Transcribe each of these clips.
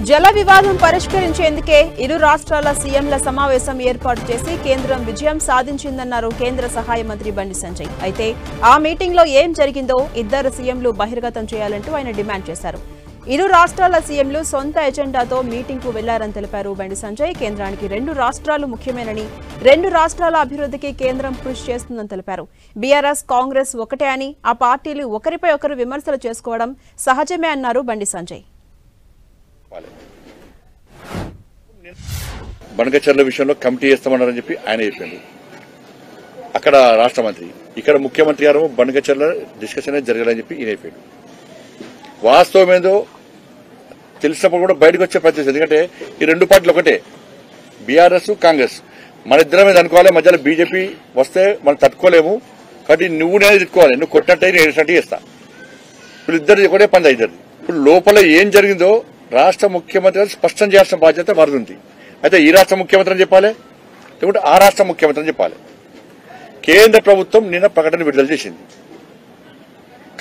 జల వివాదం పరిష్కరించేందుకే ఇరు రాష్ట్రాల సీఎంల సమావేశం ఏర్పాటు చేసి కేంద్రం విజయం సాధించిందన్నారు కేంద్ర సహాయ మంత్రి బండి సంజయ్. అయితే ఆ మీటింగ్ లో ఏం జరిగిందో ఇద్దరు సీఎంలు బహిర్గతం చేయాలంటూ ఆయన డిమాండ్ చేశారు. ఇరు రాష్ట్రాల సీఎంలు సొంత ఎజెండాతో మీటింగ్ కు వెళ్లారని తెలిపారు బండి సంజయ్. కేంద్రానికి రెండు రాష్ట్రాలు ముఖ్యమేనని, రెండు రాష్ట్రాల అభివృద్ధికి కేంద్రం కృషి చేస్తుందని తెలిపారు. బీఆర్ఎస్, కాంగ్రెస్ ఒకటే అని, ఆ పార్టీలు ఒకరిపై ఒకరు విమర్శలు చేసుకోవడం సహజమే అన్నారు బండి సంజయ్. బనకచర్ల విషయంలో కమిటీ చేస్తామన్నారని చెప్పి ఆయన చెప్పిండు. అక్కడ రాష్ట్ర మంత్రి, ఇక్కడ ముఖ్యమంత్రి గారు బనకచర్ల డిస్కషన్ జరగాలని చెప్పి ఈయన అయిపోయాడు. వాస్తవం ఏందో తెలిసినప్పుడు కూడా బయటకు వచ్చే ప్రయత్నం. ఎందుకంటే ఈ రెండు పార్టీలు ఒకటే, బీఆర్ఎస్, కాంగ్రెస్. మన ఇద్దరం మీద అనుకోవాలి, మధ్యలో బీజేపీ వస్తే మనం తట్టుకోలేము. కాబట్టి నువ్వు నేను తిట్టుకోవాలి, నువ్వు కొట్టినట్టు నేను వేసినట్టు చేస్తా. ఇప్పుడు ఇద్దరు ఒకటే పని ఇద్దరు. ఇప్పుడు లోపల ఏం జరిగిందో రాష్ట్ర ముఖ్యమంత్రి గారు స్పష్టం చేయాల్సిన బాధ్యత వారిది ఉంది. అయితే ఈ రాష్ట్ర ముఖ్యమంత్రి అని చెప్పాలి, లేకుంటే ఆ రాష్ట్ర ముఖ్యమంత్రి అని చెప్పాలి. కేంద్ర ప్రభుత్వం నిన్న ప్రకటన విడుదల చేసింది.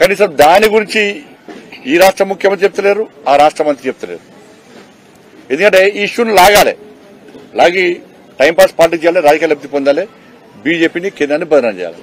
కనీసం దాని గురించి ఈ రాష్ట్ర ముఖ్యమంత్రి చెప్తలేరు, ఆ రాష్ట్ర మంత్రి చెప్తలేరు. ఎందుకంటే ఈ ఇష్యూను లాగి టైంపాస్ పాలిటిక్స్ చేయాలి, రాజకీయ లబ్ధి పొందాలి, బీజేపీని కేంద్రాన్ని బదనాం చేయాలి.